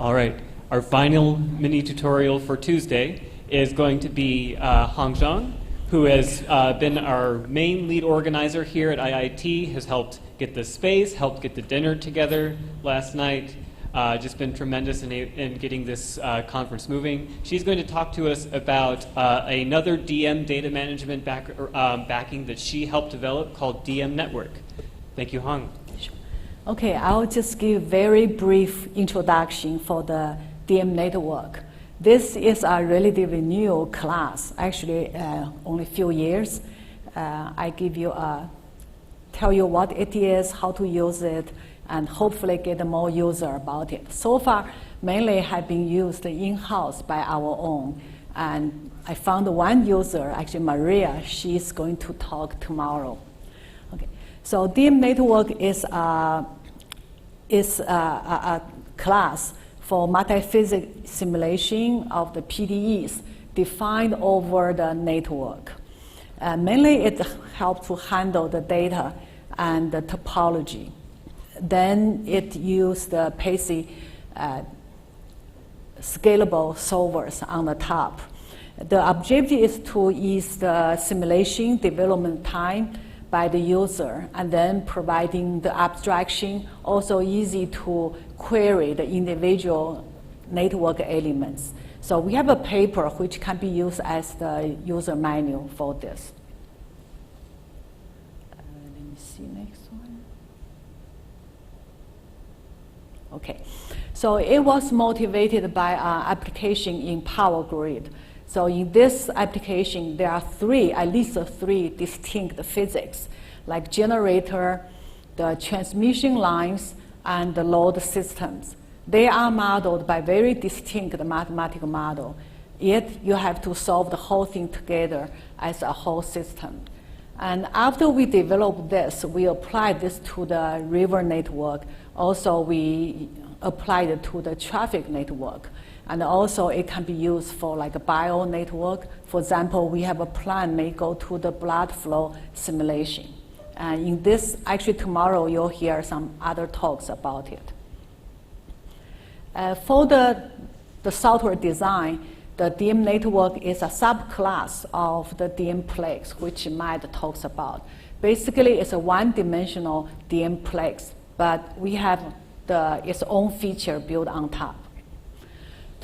All right, our final mini tutorial for Tuesday is going to be Zhang, who has been our main lead organizer here at IIT, has helped get the space, helped get the dinner together last night, just been tremendous in getting this conference moving. She's going to talk to us about another DM data management backing that she helped develop called DMNetwork. Thank you, Zhang. Okay, I'll just give a very brief introduction for the DMNetwork. This is a relatively new class, actually only a few years. I tell you what it is, how to use it, and hopefully get more user about it. So far, mainly have been used in-house by our own. And I found one user, actually Maria, she's going to talk tomorrow. Okay. So DMNetwork is a class for multiphysics simulation of the PDEs defined over the network. Mainly it helps to handle the data and the topology. Then it uses the PETSc scalable solvers on the top. The objective is to ease the simulation development time by the user, and then providing the abstraction, also easy to query the individual network elements. So we have a paper which can be used as the user manual for this. Let me see next one. Okay, so it was motivated by an application in power grid. So in this application, there are at least three distinct physics, like generator, the transmission lines, and the load systems. They are modeled by very distinct mathematical model, yet you have to solve the whole thing together as a whole system. And after we developed this, we applied this to the river network. Also, we applied it to the traffic network. And also it can be used for like a bio network. For example, we have a plan may go to the blood flow simulation. And in this, actually tomorrow you'll hear some other talks about it. For the software design, the DMNetwork is a subclass of the DMPlex, which Matt talks about. Basically, it's a one-dimensional DMPlex, but we have its own feature built on top.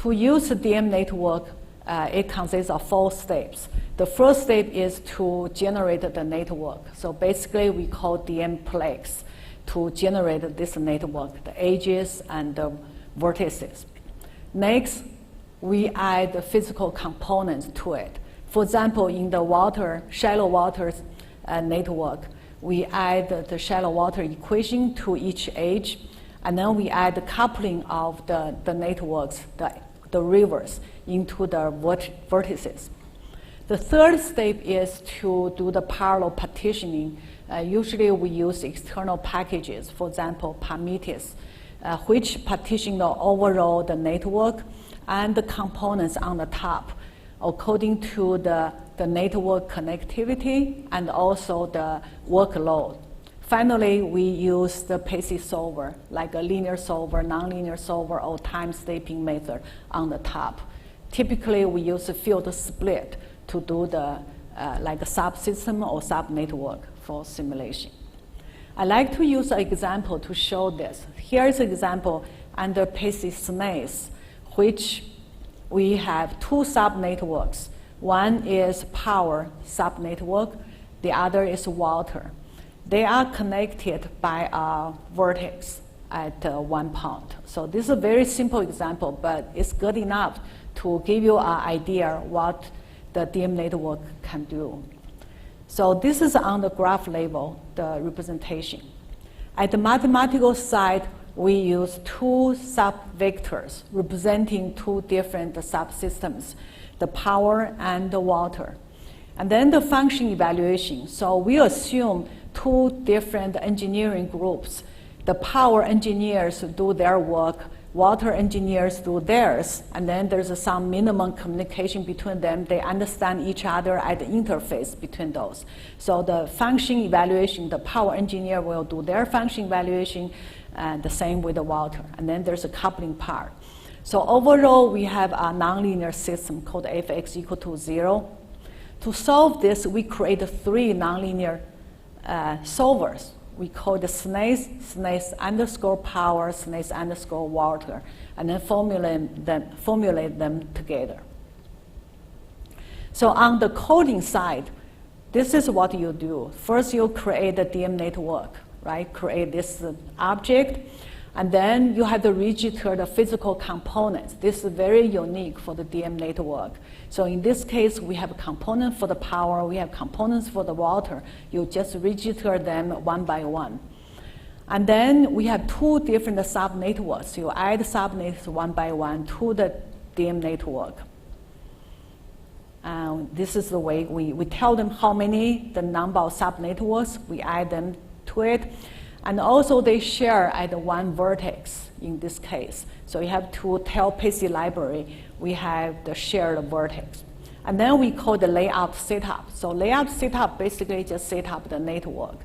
To use the DMNetwork, it consists of 4 steps. The first step is to generate the network. So basically, we call DMPlex to generate this network, the edges and the vertices. Next, we add the physical components to it. For example, in the shallow water network, we add the shallow water equation to each edge, and then we add the coupling of the networks, the rivers, into the vertices. The third step is to do the parallel partitioning. Usually we use external packages, for example, Prometheus, which partition the network and the components on the top according to the network connectivity and also the workload. Finally, we use the PETSc solver, like a linear solver, nonlinear solver, or time stepping method on the top. Typically, we use a field split to do the like a subsystem or subnetwork for simulation. I like to use an example to show this. Here is an example under PETSc SNACE, which we have 2 subnetworks. One is power subnetwork, the other is water. They are connected by a vertex at one point. So this is a very simple example, but it's good enough to give you an idea what the DMNetwork can do. So this is on the graph level, the representation. At the mathematical side, we use 2 subvectors representing 2 different subsystems, the power and the water. And then the function evaluation. So we assume 2 different engineering groups. The power engineers do their work, water engineers do theirs, and then there's some minimum communication between them. They understand each other at the interface between those. So the function evaluation, the power engineer will do their function evaluation, and the same with the water. And then there's a coupling part. So overall, we have a nonlinear system called fx equal to 0. To solve this, we create 3 nonlinear solvers. We call the SNACE underscore power, SNACE underscore water, and then formulate them together. So on the coding side, this is what you do. First, you create a DMNetwork, right? Create this object, and then you have to register the physical components. This is very unique for the DMNetwork. So in this case, we have a component for the power, we have components for the water. You just register them one by one. And then we have 2 different subnetworks. You add subnets one by one to the DMNetwork. This is the way we tell them how many, the number of subnetworks, we add them to it. And also they share at one vertex in this case. So you have to tell PETSc library, we have the shared vertex. And then we call the layout setup. So layout setup basically just set up the network.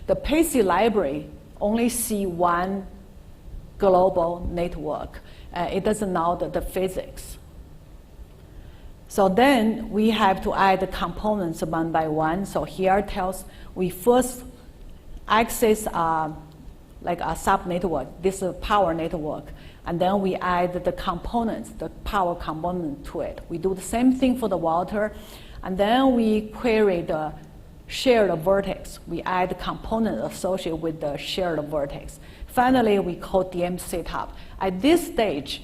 The PETSc library only see one global network. It doesn't know the physics. So then we have to add the components one by one. So here tells we first access like a subnetwork, this is a power network, and then we add the components, the power component to it. We do the same thing for the water, and then we query the shared vertex. We add the component associated with the shared vertex. Finally, we call DM setup. At this stage,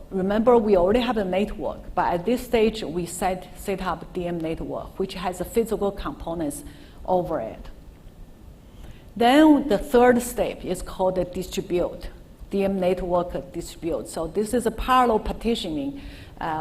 remember we already have a network, but at this stage we set up DMNetwork, which has the physical components over it. Then the third step is called the distribute, DMNetwork distribute. So this is a parallel partitioning.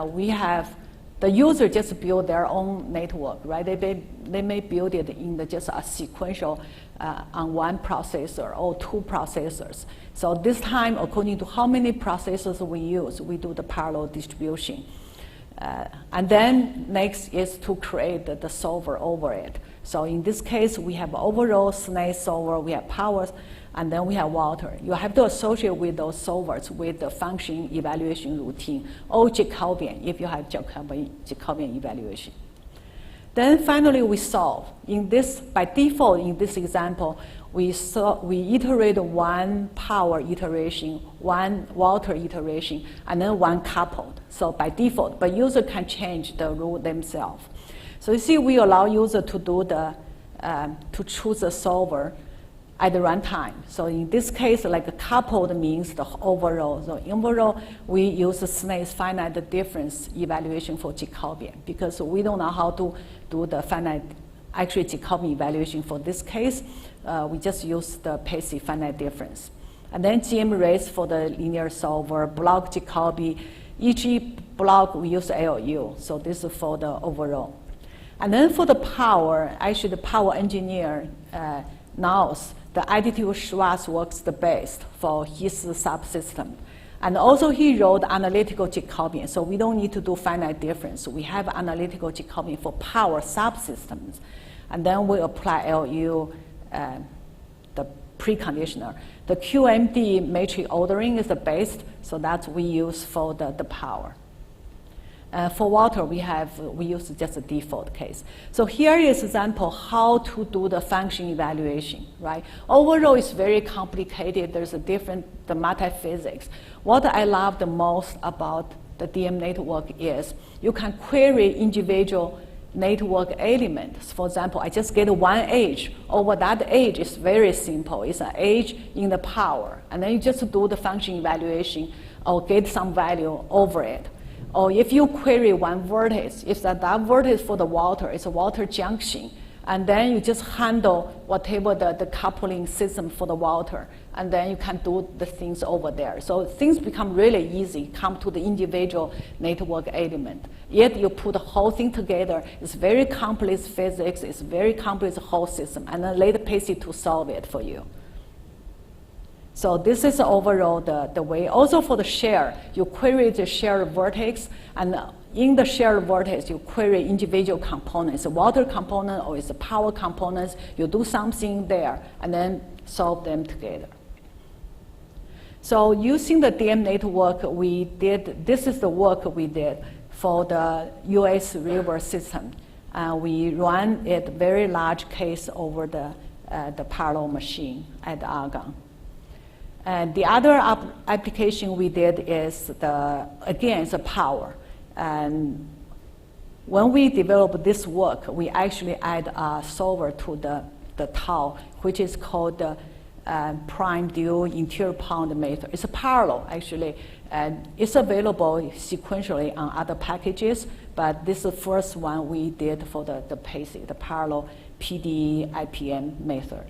We have the user just build their own network, right? They may build it in just a sequential on one processor or 2 processors. So this time, according to how many processors we use, we do the parallel distribution. And then next is to create the solver over it. So in this case, we have overall SNACE solver, we have powers, and then we have water. You have to associate with those solvers with the function evaluation routine, or Jacobian, if you have Jacobian evaluation. Then finally, we solve. In this, by default, in this example, we iterate one power iteration, one water iteration, and then one coupled. So by default, but user can change the rule themselves. So you see, we allow user to do to choose a solver at the runtime. So in this case, like a coupled means the overall. So overall, we use the SNACE finite difference evaluation for Jacobian because we don't know how to do the actually Jacobian evaluation for this case. We just use the PETSc finite difference. And then GM race for the linear solver, block Jacobi. Each block we use LU. So this is for the overall. And then for the power, actually the power engineer knows the additive Schwarz works the best for his subsystem. And also he wrote analytical Jacobian, so we don't need to do finite difference. We have analytical Jacobian for power subsystems. And then we apply LU, the preconditioner. The QMD matrix ordering is the best, so that we use for the power. For water, we use just a default case. So here is an example how to do the function evaluation, right? Overall, it's very complicated. There's the multiphysics. What I love the most about the DMNetwork is you can query individual network elements. For example, I just get one edge. Over that edge is very simple. It's an edge in the power. And then you just do the function evaluation or get some value over it. Or if you query one vertex, if that vertex for the water is a water junction, and then you just handle whatever the coupling system for the water, and then you can do the things over there. So things become really easy, come to the individual network element. Yet you put the whole thing together, it's very complex physics, it's very complex whole system, and then let PETSc to solve it for you. So this is overall the way. Also for the share, you query the shared vertex, and in the shared vertex, you query individual components, a water component or it's a power components. You do something there, and then solve them together. So using the DMNetwork, this is the work we did for the US river system. We ran it very large case over the parallel machine at Argonne. And the other application we did is again, it's a power. And when we developed this work, we actually add a solver to the tau, which is called the prime dual interior pound method. It's a parallel, actually, and it's available sequentially on other packages, but this is the first one we did for the PETSc, the parallel PDE IPM method.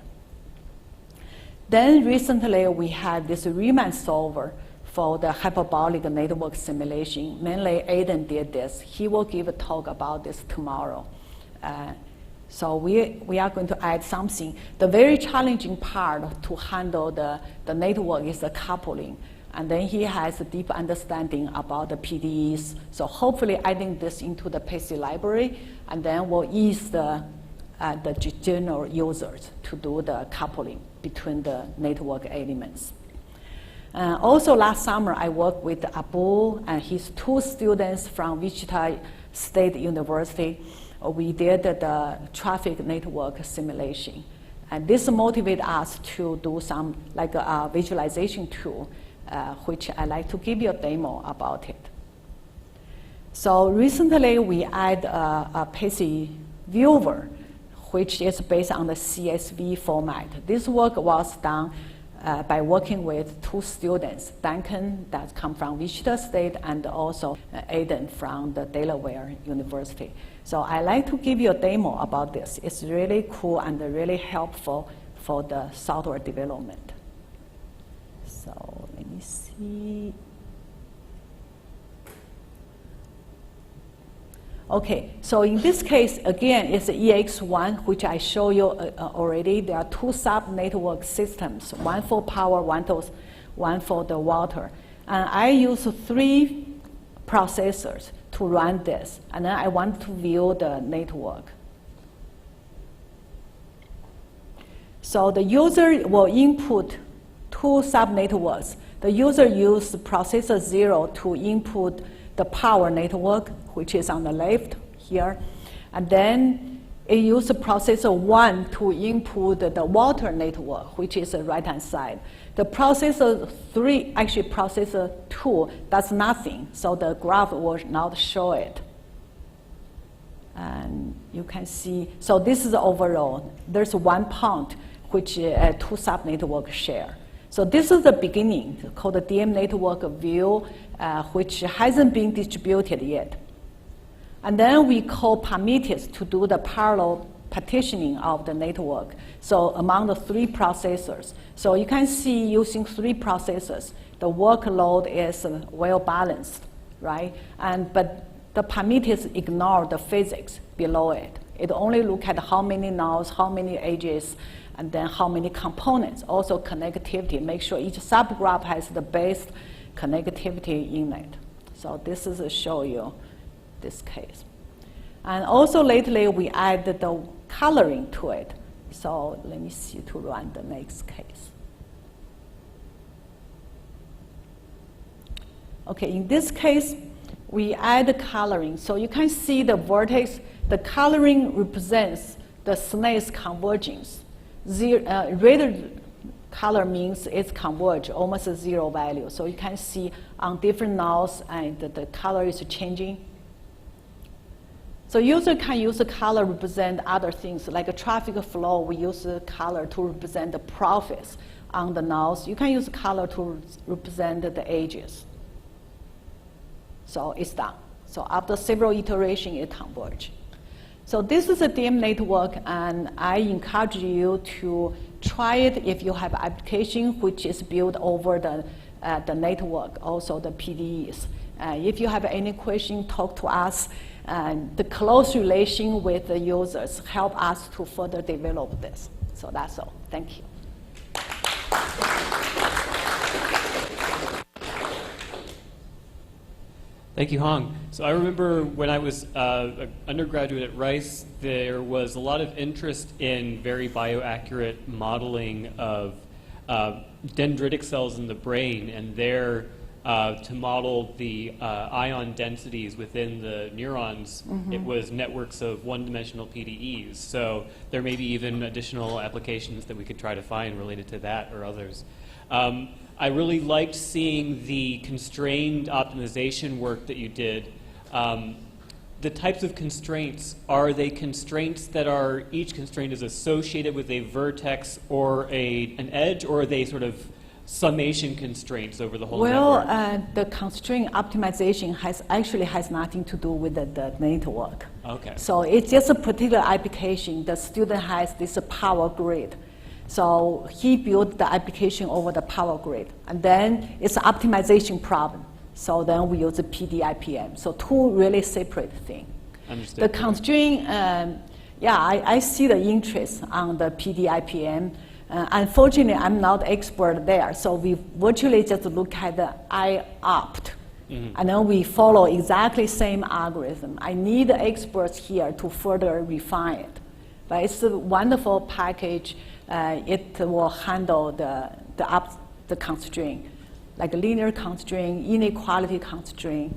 Then recently, we had this Riemann solver for the hyperbolic network simulation. Mainly, Aidan did this. He will give a talk about this tomorrow. So we are going to add something. The very challenging part to handle the network is the coupling. And then he has a deep understanding about the PDEs. So hopefully adding this into the PETSc library, and then we'll ease the general users to do the coupling between the network elements. Also last summer, I worked with Abu and his 2 students from Wichita State University. We did the traffic network simulation. And this motivated us to do some like a visualization tool, which I'd like to give you a demo about it. So recently we add a PETSc viewer, which is based on the CSV format. This work was done by working with 2 students, Duncan that come from Wichita State and also Aidan from the Delaware University. So I'd like to give you a demo about this. It's really cool and really helpful for the software development. So let me see. Okay, so in this case, again, it's EX1, which I showed you already. There are 2 sub-network systems, one for power, one for the water. And I use 3 processors to run this, and then I want to view the network. So the user will input 2 sub-networks. The user uses processor 0 to input the power network, which is on the left here. And then it uses processor 1 to input the water network, which is the right-hand side. The processor 3, actually processor 2, does nothing, so the graph will not show it. And you can see, so this is the overall. There's 1 point which 2 subnetworks share. So this is the beginning, called the DMNetwork view, which hasn't been distributed yet. And then we call permitters to do the parallel partitioning of the network. So among the 3 processors. So you can see using 3 processors, the workload is well balanced, right? But the permitters ignore the physics below it. It only look at how many nodes, how many edges, and then how many components. Also connectivity, make sure each subgraph has the best connectivity in it. So this is to show you this case. And also lately we added the coloring to it. So let me see to run the next case. Okay, in this case, we add the coloring. So you can see the vertex, the coloring represents the snake's convergence. Red color means it's converged, almost a 0 value. So you can see on different nodes and the color is changing. So user can use the color to represent other things, like a traffic flow. We use the color to represent the profits on the nodes. You can use color to represent the edges. So it's done. So after several iterations, it converges. So this is a DMNetwork, and I encourage you to try it if you have application which is built over the network, also the PDEs. If you have any question, talk to us. The close relation with the users help us to further develop this. So that's all. Thank you. Thank you, Hong. So I remember when I was an undergraduate at Rice, there was a lot of interest in very bioaccurate modeling of dendritic cells in the brain, and there to model the ion densities within the neurons, it was networks of one-dimensional PDEs. So there may be even additional applications that we could try to find related to that or others. I really liked seeing the constrained optimization work that you did. The types of constraints, are they constraints that are, each constraint is associated with a vertex or an edge, or are they sort of summation constraints over the whole network? Well, the constraint optimization actually has nothing to do with the network. Okay. So it's just a particular application. The student has this power grid. So he built the application over the power grid. And then it's an optimization problem. So then we use the PDIPM. So two really separate things. Understood. The constraint, I see the interest on the PDIPM. Unfortunately, I'm not expert there. So we virtually just look at the IOPT. And then we follow exactly same algorithm. I need the experts here to further refine it. But it's a wonderful package. It will handle the constraint, like linear constraint, inequality constraint,